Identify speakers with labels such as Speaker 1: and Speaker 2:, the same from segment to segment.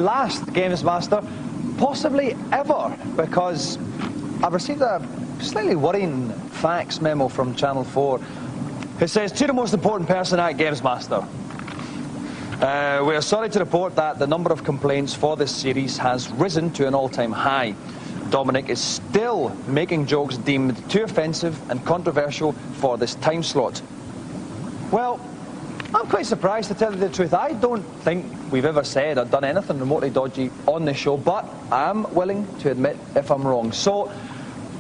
Speaker 1: last GamesMaster, possibly ever, because I've received a slightly worrying fax memo from Channel 4. It says, to the most important person at GamesMaster, we are sorry to report that the number of complaints for this series has risen to an all-time high. Dominic is still making jokes deemed too offensive and controversial for this time slot. Well, I'm quite surprised, to tell you the truth. I don't think we've ever said or done anything remotely dodgy on this show, but I'm willing to admit if I'm wrong. So,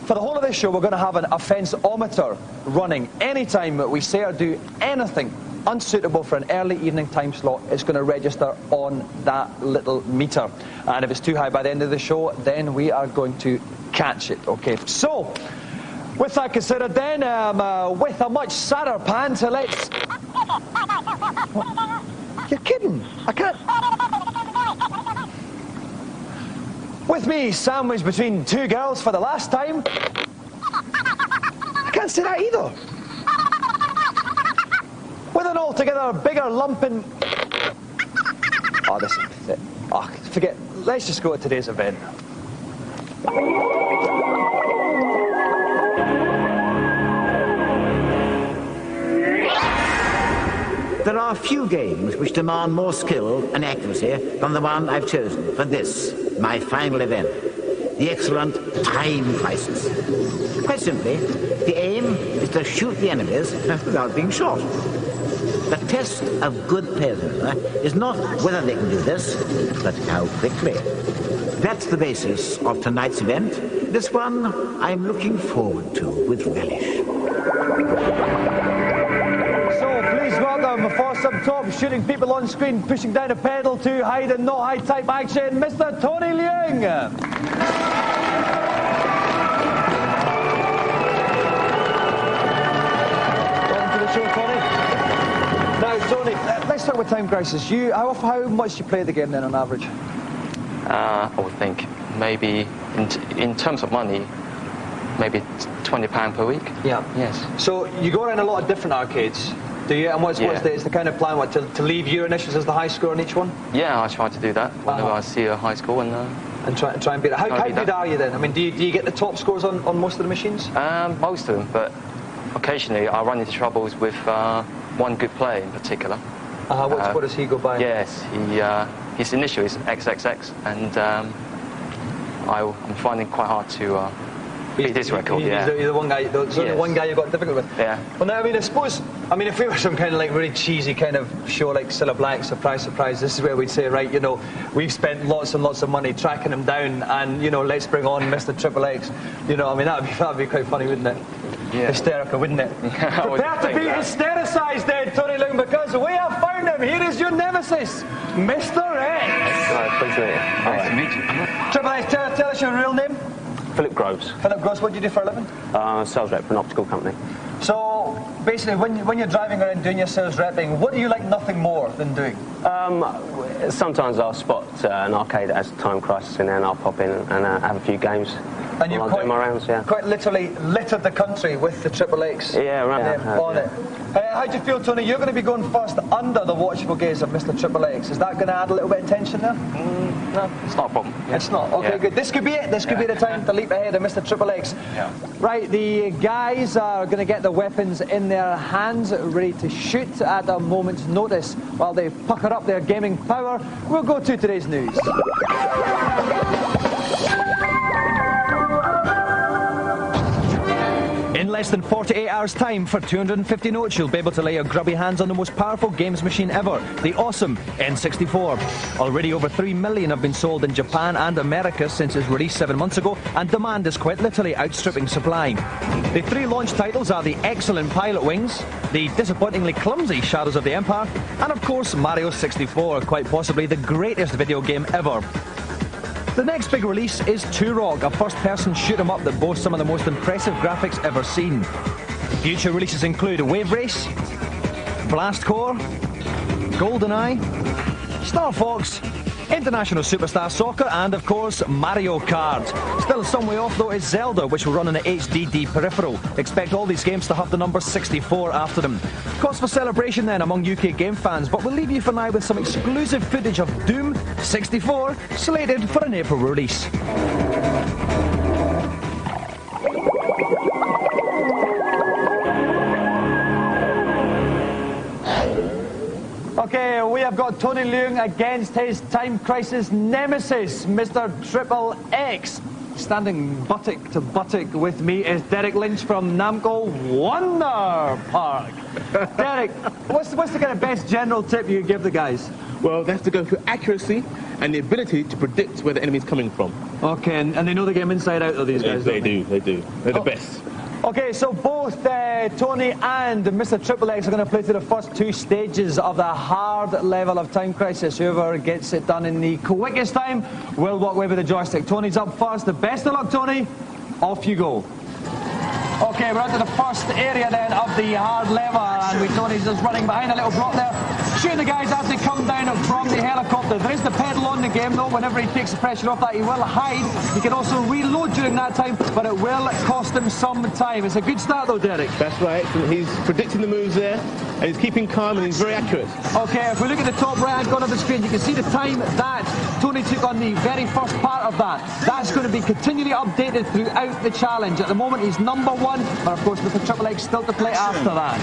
Speaker 1: for the whole of this show, we're going to have an offense-ometer running. Anytime we say or do anything unsuitable for an early evening time slot, it's going to register on that little meter. And if it's too high by the end of the show, then we are going to catch it. Okay, so with that considered, then with a much sadder pant, let's... What? You're kidding? I can't... With me sandwiched between two girls for the last time, I can't say that either. With an altogether bigger lump in... Oh, this is it. Oh, forget. Let's just go to today's event.
Speaker 2: There are few games which demand more skill and accuracy than the one I've chosen for this, my final event, the excellent Time Crisis. Quite simply, the aim is to shoot the enemies without being shot. The test of good players, however, is not whether they can do this, but how quickly. That's the basis of tonight's event. This one I'm looking forward to with relish.
Speaker 1: So please welcome, for some top shooting people on screen, pushing down a pedal to hide and not hide type action, Mr. Tony Leung. Welcome to the show, Tony. Now, Tony, let's talk about Time Crisis. How much do you play the game then on average?
Speaker 3: I would think maybe, in terms of money, maybe £20 per week.
Speaker 1: Yeah.
Speaker 3: Yes.
Speaker 1: So you go around a lot of different arcades, do you? And what's the kind of plan? What, to leave your initials as the high score on each one?
Speaker 3: Yeah, I try to do that whenever I see a high score and
Speaker 1: try and beat it. How good are you then? I mean, do you get the top scores on most of the machines?
Speaker 3: Most of them, but occasionally I run into troubles with one good player in particular.
Speaker 1: What does he go by?
Speaker 3: Yes, his initial is XXX, and I'm finding it quite hard to beat his record.
Speaker 1: He's the one guy. There's only one guy you got difficult with.
Speaker 3: Yeah.
Speaker 1: Well, now I mean, I suppose, if we were some kind of like really cheesy kind of show like Cilla Black, surprise, surprise, this is where we'd say, right, we've spent lots and lots of money tracking him down, and let's bring on Mr. Triple X. That'd be quite funny, wouldn't it? Yeah. Hysterical, wouldn't it? Prepare to be hystericized then, Tony Leung, because we have found him. Here is your nemesis, Mr. X.
Speaker 3: Right, pleased to meet you.
Speaker 1: Nice to meet you. Triple X, tell us your real name.
Speaker 3: Philip Groves.
Speaker 1: Philip Groves, what do you do for a living?
Speaker 3: Sales rep for an optical company.
Speaker 1: So, basically, when you're driving around doing your sales repping, what do you like nothing more than doing?
Speaker 3: Sometimes I'll spot an arcade that has Time Crisis in there, and I'll pop in and have a few games.
Speaker 1: And you've
Speaker 3: quite
Speaker 1: literally littered the country with the Triple X
Speaker 3: on
Speaker 1: it. How do you feel, Tony? You're going to be going first under the watchful gaze of Mr. Triple X. Is that going to add a little bit of tension there?
Speaker 3: No, it's not a problem. Yeah.
Speaker 1: It's not? Okay, good. This could be it. This could be the time to leap ahead of Mr. Triple X.
Speaker 3: Yeah.
Speaker 1: Right, the guys are going to get the weapons in their hands, ready to shoot at a moment's notice. While they pucker up their gaming power, we'll go to today's news. In less than 48 hours' time, for 250 notes, you'll be able to lay your grubby hands on the most powerful games machine ever, the awesome N64. Already over 3 million have been sold in Japan and America since its release 7 months ago, and demand is quite literally outstripping supply. The three launch titles are the excellent Pilot Wings, the disappointingly clumsy Shadows of the Empire, and of course Mario 64, quite possibly the greatest video game ever. The next big release is Turok, a first-person shoot-'em-up that boasts some of the most impressive graphics ever seen. Future releases include Wave Race, Blast Corps, GoldenEye, Star Fox, International Superstar Soccer, and of course Mario Kart. Still some way off though is Zelda, which will run on an HDD peripheral. Expect all these games to have the number 64 after them. Cause for celebration then among UK game fans, but we'll leave you for now with some exclusive footage of Doom 64, slated for an April release. Okay, we have got Tony Leung against his Time Crisis nemesis, Mr. Triple X. Standing buttock to buttock with me is Derek Lynch from Namco Wonder Park. Derek, what's the kind of best general tip you give the guys?
Speaker 4: Well, they have to go for accuracy and the ability to predict where the enemy's coming from.
Speaker 1: Okay, and they know the game inside out, though, these guys,
Speaker 4: They do. They're the best.
Speaker 1: Okay, so both Tony and Mr. Triple X are going to play through the first two stages of the hard level of Time Crisis. Whoever gets it done in the quickest time will walk away with the joystick. Tony's up first. The best of luck, Tony. Off you go. Okay, we're onto the first area then of the hard level, and Tony's just running behind a little block there, shooting the guys as they come down from the helicopter. There is the pedal on the game though. Whenever he takes the pressure off that, he will hide. He can also reload during that time, but it will cost him some time. It's a good start though, Derek.
Speaker 4: That's right. He's predicting the moves there, and he's keeping calm, and he's very accurate.
Speaker 1: Okay, if we look at the top right-hand corner of the screen, you can see the time that Tony took on the very first part of that. That's going to be continually updated throughout the challenge. At the moment, he's number one, but of course, Mr. Triple X still to play after that.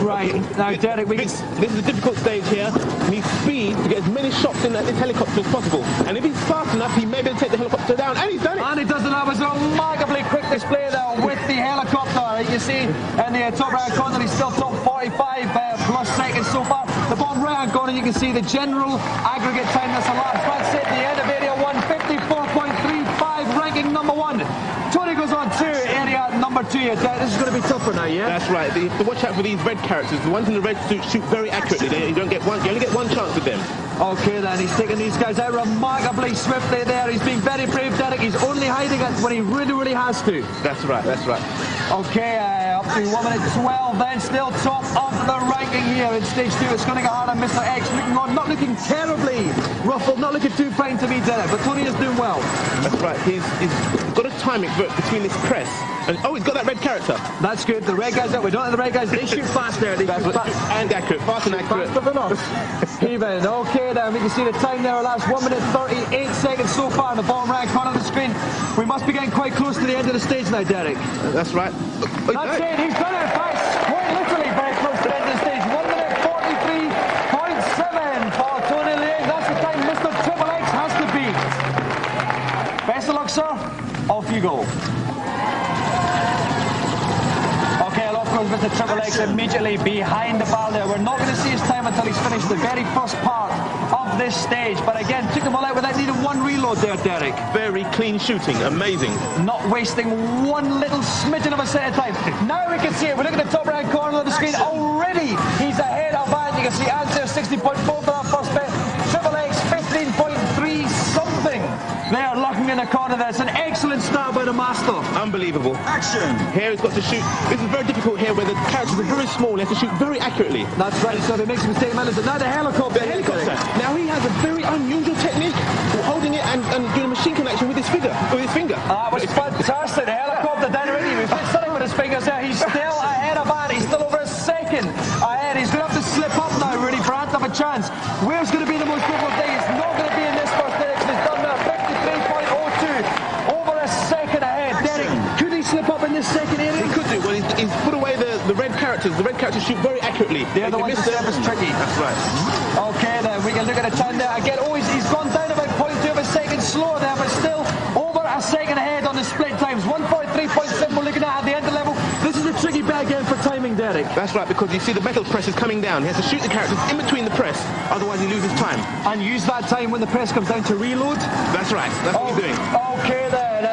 Speaker 1: Right, now Derek,
Speaker 4: this is a difficult stage here. He needs speed to get as many shots in this helicopter as possible. And if he's fast enough, he may be able to take the helicopter down, and he's done it.
Speaker 1: And he does it. That was a remarkably quick display there with the helicopter. You see in the top right corner, he's still top 45 plus seconds so far. The bottom right corner, you can see the general aggregate time that's elapsed. That's it, the end of area 1, 54.35, ranking number 1. Tony goes on to area number 2. This is going to be tougher now, yeah?
Speaker 4: That's right. You have to watch out for these red characters. The ones in the red suit shoot very accurately. You only get one chance with them.
Speaker 1: Okay then, he's taking these guys out remarkably swiftly there. He's being very brave, Derek. He's only hiding it when he really has to.
Speaker 4: That's right, that's right.
Speaker 1: Okay, up to 1 minute 12 then, still top of the ranking here in stage 2. It's going to go hard on Mr. X, looking on, not looking terribly ruffled, not looking too fine to me, Derek, but Tony is doing well.
Speaker 4: That's right, he's got a timing between this press. And, oh, he's got that red character.
Speaker 1: That's good. The red guys, we don't have the red guys, they shoot fast there. They shoot fast.
Speaker 4: And accurate, fast and accurate.
Speaker 1: Faster than us. Even. Okay then, we can see the time there, last 1 minute 38 seconds so far in the bottom right corner of the screen. We must be getting quite close to the end of the stage now, Derek.
Speaker 4: That's right.
Speaker 1: That's it, he's done it, thanks. Quite literally very close to the end of the stage. 1 minute 43.7 for Tony Leung. That's the time Mr. Triple X has to beat. Best of luck, sir. Off you go. Okay, of course, Mr. Triple X immediately behind the bar there. We're not going to see his time until he's finished the very first part of this stage. But again, took them all out without needing one reload there, Derek.
Speaker 4: Very clean shooting, amazing.
Speaker 1: Not wasting one little smidgen of a set of time. Now we can see it. We look at the top right corner of the screen. Already he's ahead of that. You can see answer 60.4 for that first bit. Triple X 15.3 something. They're looking in the corner there. It's an excellent start by the master.
Speaker 4: Unbelievable. Action. Here he's got to shoot. This is very difficult here where the characters are very small. He has to shoot very accurately.
Speaker 1: That's right. So if he makes a mistake, man, now the helicopter.
Speaker 4: The helicopter. Now he has a very unusual technique holding it and doing a machine connection with his finger.
Speaker 1: That was fantastic. The helicopter down already. He was sitting with his fingers there. He's still ahead of that. He's still over a second ahead. He's going to have to slip up now, really, for Ant to have a chance. Where's going to be the most difficult thing? He's not going to be in this first direction. He's done there. 53.02. Over a second ahead. Derek, could he slip up in this second area?
Speaker 4: He could do. Well, he's put away the red characters. The red characters shoot very accurately.
Speaker 1: They're the ones that is tricky.
Speaker 4: That's right.
Speaker 1: Okay, then we can look at the time there. Again, he's gone down about 0.2 of a second slower there, but still over a second ahead on the split times. 143.7 we're looking at the end of the level. This is a tricky bit again for timing, Derek.
Speaker 4: That's right, because you see the metal press is coming down. He has to shoot the characters in between the press, otherwise he loses time.
Speaker 1: And use that time when the press comes down to reload?
Speaker 4: That's right, that's what he's doing.
Speaker 1: Okay then,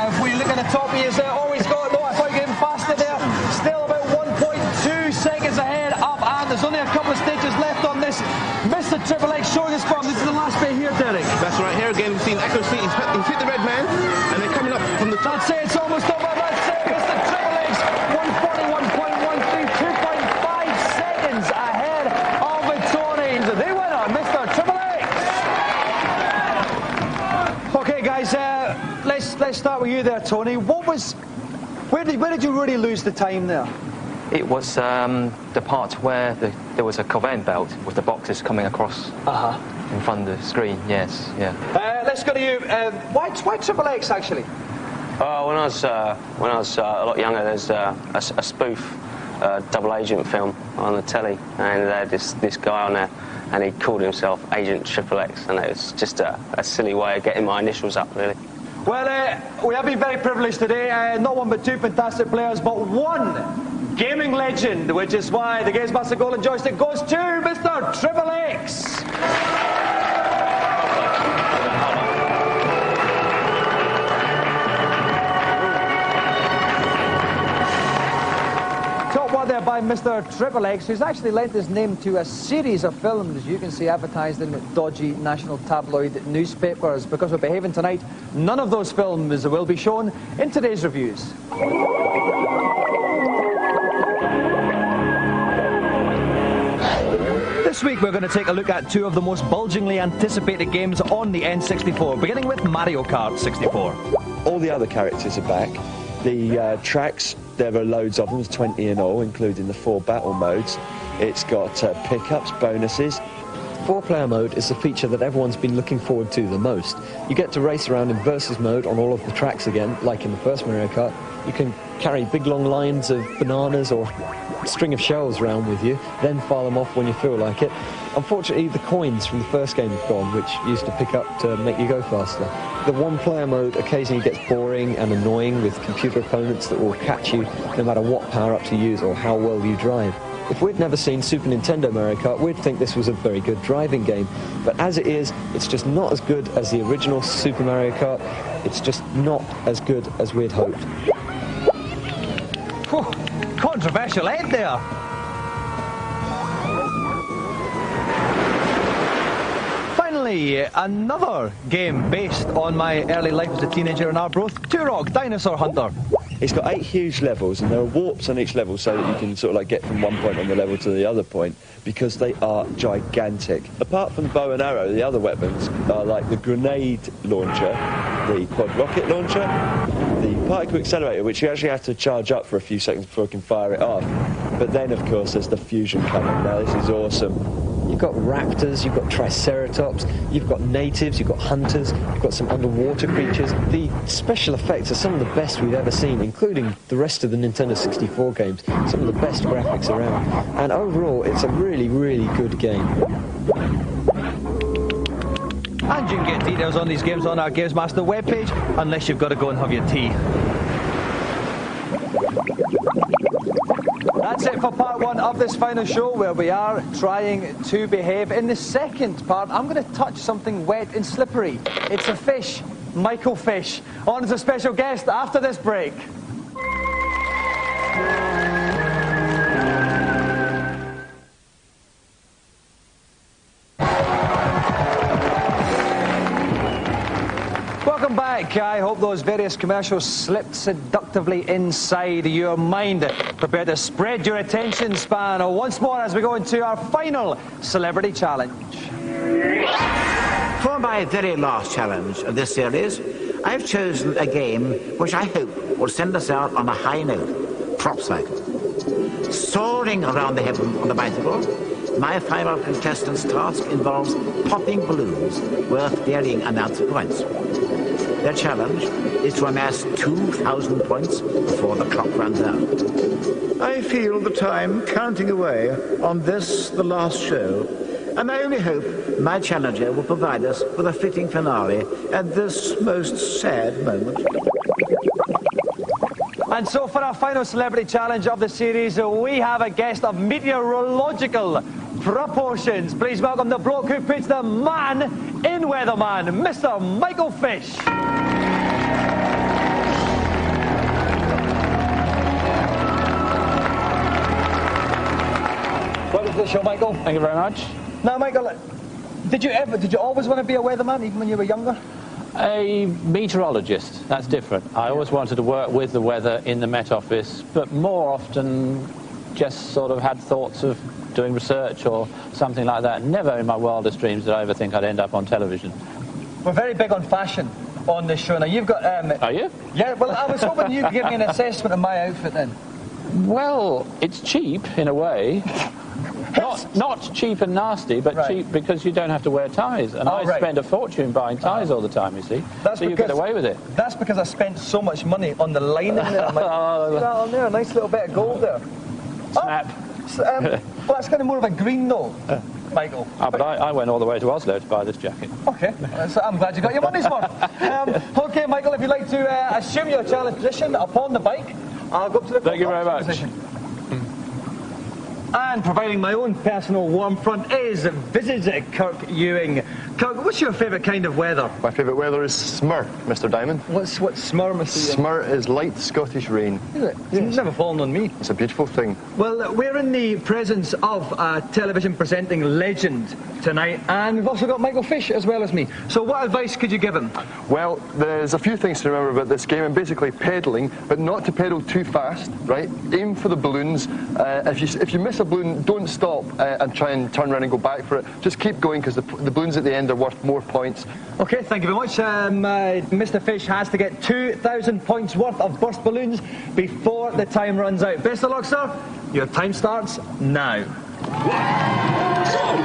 Speaker 1: if we look at the top, he is there. Oh, he's got, no, I thought he was getting faster there. Still about 1.2 seconds ahead up, and there's only a couple of stages left on this. Mr. Triple X showing his form. This is the last bit here, Derek.
Speaker 4: That's right, here again we've seen accuracy. He's hit the red man, and they're coming up from the top.
Speaker 1: That's it, it's almost over. That's it, Mr. Triple X, 141.13, 2.5 seconds ahead of the Tony. The winner, Mr. Triple start with you there, Tony. Where did you really lose the time there?
Speaker 3: It was the part where there was a conveyor belt with the boxes coming across in front of the screen. Yes, yeah.
Speaker 1: Let's go to you. Why Triple X actually?
Speaker 5: When I was a lot younger, there's a spoof double agent film on the telly, and they had this guy on there, and he called himself Agent Triple X, and it was just a silly way of getting my initials up, really.
Speaker 1: Well, we have been very privileged today. Not one but two fantastic players, but one gaming legend, which is why the GamesMaster Golden Joystick goes to Mr. Triple X. Top one there by Mr. Triple X, who's actually lent his name to a series of films you can see advertised in dodgy national tabloid newspapers. Because we're behaving tonight, none of those films will be shown in today's reviews. This week we're going to take a look at two of the most bulgingly anticipated games on the N64, beginning with Mario Kart 64.
Speaker 6: All the other characters are back. The tracks, there are loads of them, there's 20 in all, including the 4 battle modes. It's got pickups, bonuses.
Speaker 7: 4-player mode is the feature that everyone's been looking forward to the most. You get to race around in versus mode on all of the tracks again, like in the first Mario Kart. You can carry big long lines of bananas or a string of shells around with you, then fire them off when you feel like it. Unfortunately, the coins from the first game have gone, which you used to pick up to make you go faster. The 1-player mode occasionally gets boring and annoying with computer opponents that will catch you no matter what power-ups you use or how well you drive. If we'd never seen Super Nintendo Mario Kart, we'd think this was a very good driving game. But as it is, it's just not as good as the original Super Mario Kart. It's just not as good as we'd hoped.
Speaker 1: Whew, controversial end there. Finally, another game based on my early life as a teenager in Arbroath, Turok Dinosaur Hunter.
Speaker 6: It's got 8 huge levels, and there are warps on each level so that you can sort of like get from one point on the level to the other point, because they are gigantic. Apart from the bow and arrow, the other weapons are like the grenade launcher, the quad rocket launcher, the particle accelerator, which you actually have to charge up for a few seconds before you can fire it off. But then, of course, there's the fusion cannon. Now, this is awesome.
Speaker 7: You've got raptors, you've got triceratops, you've got natives, you've got hunters, you've got some underwater creatures. The special effects are some of the best we've ever seen, including the rest of the Nintendo 64 games. Some of the best graphics around. And overall, it's a really, really good game.
Speaker 1: And you can get details on these games on our GamesMaster webpage, unless you've got to go and have your tea. That's it for part 1 of this final show, where we are trying to behave. In the second part, I'm going to touch something wet and slippery. It's a fish, Michael Fish, on as a special guest after this break. Welcome back. I hope those various commercials slipped seductively inside your mind. Prepare to spread your attention span once more as we go into our final celebrity challenge.
Speaker 2: For my very last challenge of this series, I've chosen a game which I hope will send us out on a high note, Prop Cycle. Soaring around the heaven on the bicycle, my final contestant's task involves popping balloons worth varying amounts of points. Their challenge is to amass 2,000 points before the clock runs out. I feel the time counting away on this, the last show, and I only hope my challenger will provide us with a fitting finale at this most sad moment.
Speaker 1: And so for our final celebrity challenge of the series, we have a guest of meteorological proportions. Please welcome the bloke who puts the man in Weatherman, Mr. Michael Fish. Welcome to the show, Michael.
Speaker 8: Thank you very much.
Speaker 1: Now, Michael, did you always want to be a weatherman, even when you were younger?
Speaker 8: A meteorologist, that's different. I always wanted to work with the weather in the Met Office, but more often just sort of had thoughts of doing research or something like that. Never in my wildest dreams did I ever think I'd end up on television.
Speaker 1: We're very big on fashion. on the show. Now, you've got...
Speaker 8: Are you?
Speaker 1: Yeah, well, I was hoping you could give me an assessment of my outfit then.
Speaker 8: Well, it's cheap in a way. Not cheap and nasty, but cheap because you don't have to wear ties. And I spend a fortune buying ties all the time, you see. So you get away with it.
Speaker 1: That's because I spent so much money on the lining there. See that on there? A nice little bit of gold there.
Speaker 8: Snap.
Speaker 1: Well, it's kind of more of a green though, Michael.
Speaker 8: But I went all the way to Oslo to buy this jacket.
Speaker 1: Okay, so I'm glad you got your money's worth. Okay, Michael, if you'd like to assume your challenge position upon the bike, I'll go up to the
Speaker 8: Thank you very much.
Speaker 1: position. And providing my own personal warm front is Visage Kirk Ewing. Kirk, what's your favourite kind of weather?
Speaker 9: My favourite weather is smur, Mr. Diamond.
Speaker 1: What's smur, Mr.
Speaker 9: Smur is light Scottish rain.
Speaker 1: Is it? It's never fallen on me.
Speaker 9: It's a beautiful thing.
Speaker 1: Well, we're in the presence of a television presenting legend tonight, and we've also got Michael Fish as well as me. So what advice could you give him?
Speaker 9: Well, there's a few things to remember about this game, and basically pedalling, but not to pedal too fast, right? Aim for the balloons. If you miss a balloon, don't stop and try and turn around and go back for it. Just keep going, because the balloons at the end are worth more points.
Speaker 1: Okay, thank you very much. Mr. Fish has to get 2,000 points worth of burst balloons before the time runs out. Best of luck, sir. Your time starts now.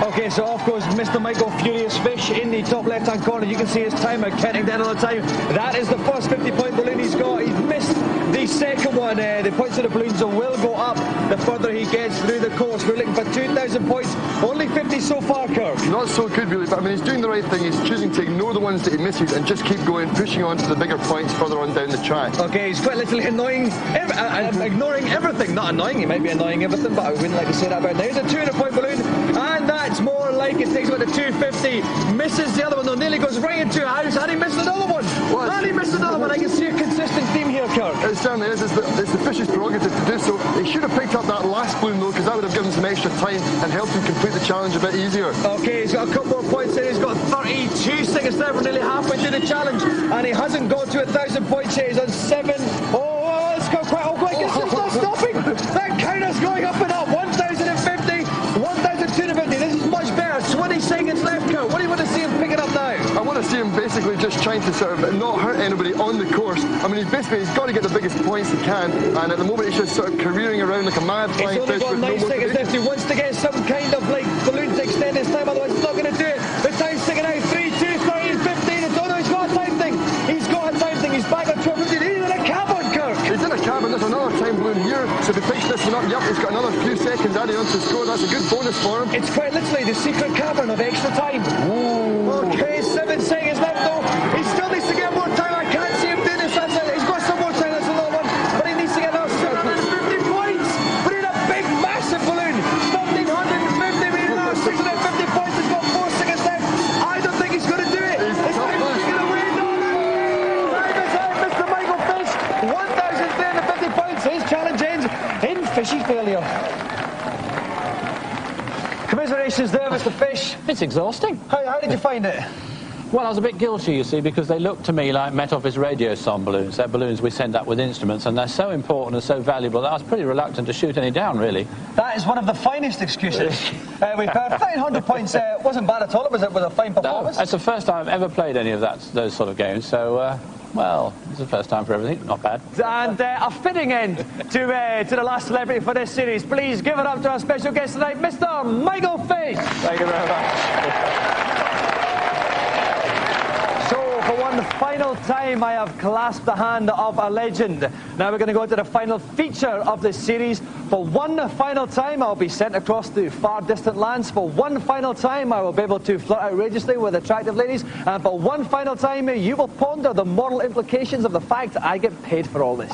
Speaker 1: Okay, so off goes Mr. Michael Furious Fish in the top left-hand corner. You can see his timer counting down on the time. That is the first 50-point balloon he's got. He's missed the second one. The points of the balloons will go up the further he gets through the course. We're looking for 2,000 points. Only 50 so far, Kirk.
Speaker 9: Not so good, really, but I mean, he's doing the right thing. He's choosing to ignore the ones that he misses and just keep going, pushing on to the bigger points further on down the track.
Speaker 1: Okay, he's quite literally ignoring everything. Not annoying, he might be annoying everything, but I wouldn't like to say that about now. Here's a 200-point balloon, and that's more like it. Takes about the 250. Misses the other one, though. Nearly goes right into a house, and he missed another one. And he missed another one. I can see a consistent theme here, Kirk.
Speaker 9: It certainly is. It's the Fish's prerogative to do so. He should have picked up that last balloon, though, because that would have given him some extra time and helped him complete the challenge a bit easier.
Speaker 1: Okay, he's got a couple more points in. He's got 32 seconds there. We're nearly halfway through the challenge, and he hasn't got to 1,000 points yet. He's on 7. Oh, it's got quite. Oh my goodness, it's not stopping. That counter's going up and up. 1,050, 1,250. This is much better. 20 seconds left, Kurt. What do you want to see him pick it up now?
Speaker 9: I want to see him basically just trying to sort of not hurt anybody on the course. I mean, he's got to get the biggest points he can, and at the moment he's just sort of careering around like a mad flying fish.
Speaker 1: He's only got 9 seconds left. He wants to get some kind of like balloon to extend his time, otherwise he's not going to do it. The time's ticking out. 3, 2, 13, 15. Oh no, he's got a time thing. He's got a time thing. He's back on 12. He's in a cabin, Kirk.
Speaker 9: He's in a cabin. There's another time balloon here. So if he picks this one up, yep, he's got another few seconds added onto the score. That's a good bonus for him.
Speaker 1: It's quite literally the secret cavern of extra time.
Speaker 9: Ooh.
Speaker 1: Okay, 7 seconds left though. He still needs to get more time. I can't see him doing this. He's got some more time. That's a little one. But he needs to get another 750 points. But in a big, massive balloon. 1,550. We need another 650 points. He's got 4 seconds left. I don't think he's going to do it. It's time to get away. Time is out, Mr. Michael Fish. 1,350 points. His challenge ends in fishy failure. Commiserations there, Mr. Fish.
Speaker 8: It's exhausting.
Speaker 1: How did you find it?
Speaker 8: Well, I was a bit guilty, you see, because they look to me like Met Office radio som balloons. They're balloons we send up with instruments, and they're so important and so valuable that I was pretty reluctant to shoot any down, really.
Speaker 1: That is one of the finest excuses. We've had 1,500 points. Wasn't bad at all. It was a fine performance.
Speaker 8: That's the first time I've ever played any of those sort of games, so... well, it's the first time for everything. Not bad.
Speaker 1: And a fitting end to the last celebrity for this series. Please give it up to our special guest tonight, Mr. Michael Fish.
Speaker 8: Thank you very much.
Speaker 1: So, for one final time, I have clasped the hand of a legend. Now we're going to go to the final feature of this series. For one final time, I'll be sent across to far distant lands. For one final time, I will be able to flirt outrageously with attractive ladies. And for one final time, you will ponder the moral implications of the fact I get paid for all this.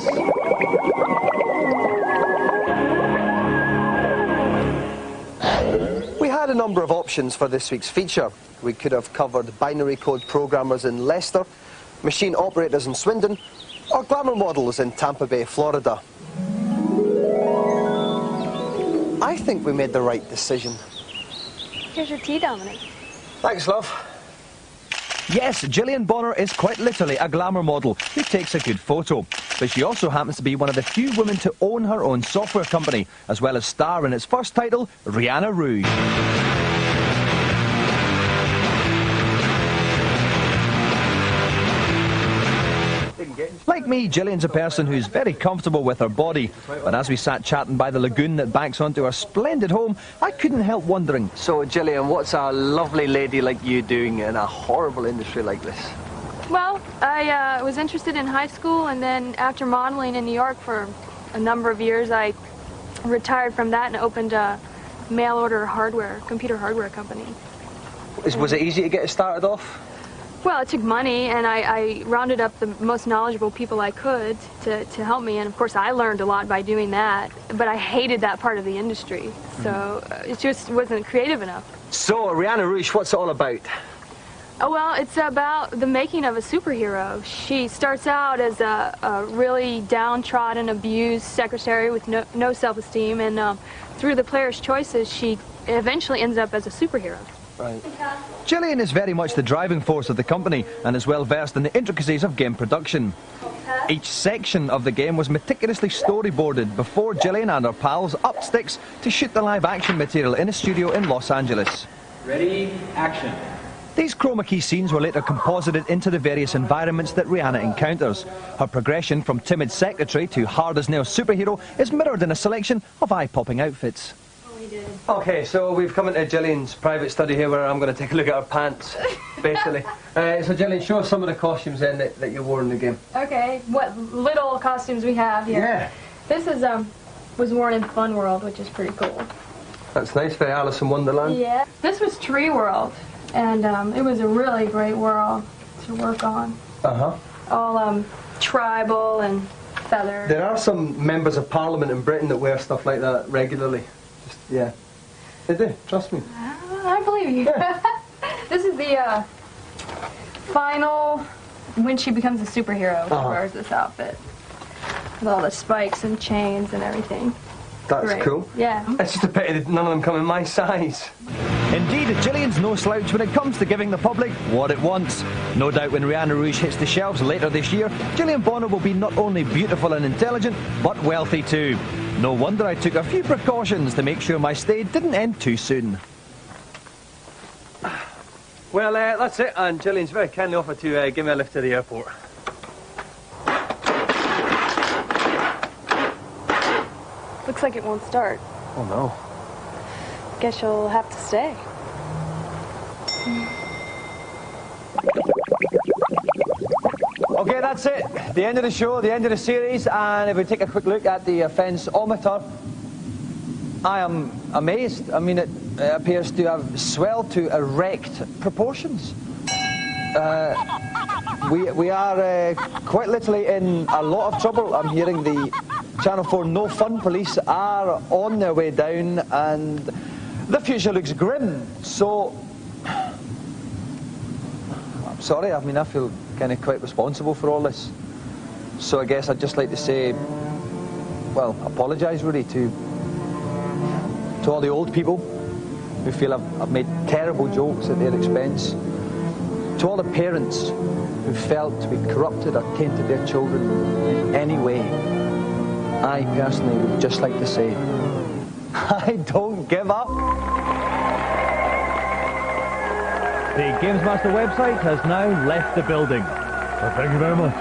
Speaker 1: We had a number of options for this week's feature. We could have covered binary code programmers in Leicester, machine operators in Swindon, or glamour models in Tampa Bay, Florida. I think we made the right decision.
Speaker 10: Here's your tea, Dominic.
Speaker 1: Thanks, love. Yes, Jillian Bonner is quite literally a glamour model who takes a good photo. But she also happens to be one of the few women to own her own software company, as well as star in its first title, Rihanna Rouge. Like me, Jillian's a person who's very comfortable with her body, but as we sat chatting by the lagoon that backs onto our splendid home, I couldn't help wondering. So, Jillian, what's a lovely lady like you doing in a horrible industry like this?
Speaker 10: Well, I was interested in high school, and then after modeling in New York for a number of years, I retired from that and opened a mail-order hardware, computer hardware company.
Speaker 1: Was it easy to get it started off?
Speaker 10: Well, it took money, and I rounded up the most knowledgeable people I could to help me, and of course I learned a lot by doing that, but I hated that part of the industry, so it just wasn't creative enough.
Speaker 1: So, Rihanna Rouge, what's it all about?
Speaker 10: Oh, well, it's about the making of a superhero. She starts out as a really downtrodden, abused secretary with no self-esteem, and through the player's choices, she eventually ends up as a superhero.
Speaker 1: Right. Jillian is very much the driving force of the company and is well versed in the intricacies of game production. Each section of the game was meticulously storyboarded before Jillian and her pals upped sticks to shoot the live action material in a studio in Los Angeles.
Speaker 11: Ready, action.
Speaker 1: These chroma key scenes were later composited into the various environments that Rihanna encounters. Her progression from timid secretary to hard-as-nails superhero is mirrored in a selection of eye-popping outfits. Okay, so we've come into Jillian's private study here where I'm going to take a look at her pants, basically. So Jillian, show us some of the costumes then that you wore in the game.
Speaker 10: Okay, what little costumes we have here.
Speaker 1: Yeah.
Speaker 10: This is was worn in Fun World, which is pretty cool.
Speaker 1: That's nice, very Alice in Wonderland.
Speaker 10: Yeah. This was Tree World, and it was a really great world to work on.
Speaker 1: Uh-huh.
Speaker 10: All tribal and feathered.
Speaker 1: There are some members of Parliament in Britain that wear stuff like that regularly. Yeah. They do, trust me.
Speaker 10: I believe you. Yeah. This is the final, when she becomes a superhero, she wears this outfit. With all the spikes and chains and everything.
Speaker 1: That's
Speaker 10: great.
Speaker 1: Cool.
Speaker 10: Yeah.
Speaker 1: It's just a pity that none of them come in my size. Indeed, Jillian's no slouch when it comes to giving the public what it wants. No doubt when Rihanna Rouge hits the shelves later this year, Jillian Bonner will be not only beautiful and intelligent, but wealthy too. No wonder I took a few precautions to make sure my stay didn't end too soon. Well, that's it, and Jillian's very kindly offered to give me a lift to the airport.
Speaker 10: Looks like it won't start.
Speaker 1: Oh no.
Speaker 10: Guess you'll have to stay.
Speaker 1: Okay, that's it. The end of the show, the end of the series, and if we take a quick look at the offence-ometer, I am amazed. I mean, it appears to have swelled to erect proportions. We are quite literally in a lot of trouble. I'm hearing the Channel 4 No Fun police are on their way down, and the future looks grim. So, I'm sorry, I mean, I feel kind of quite responsible for all this. So I guess I'd just like to say, well, apologise really to all the old people who feel I've made terrible jokes at their expense, to all the parents who felt to be corrupted or tainted their children in any way. I personally would just like to say, I don't give up. The GamesMaster website has now left the building. So thank you very much.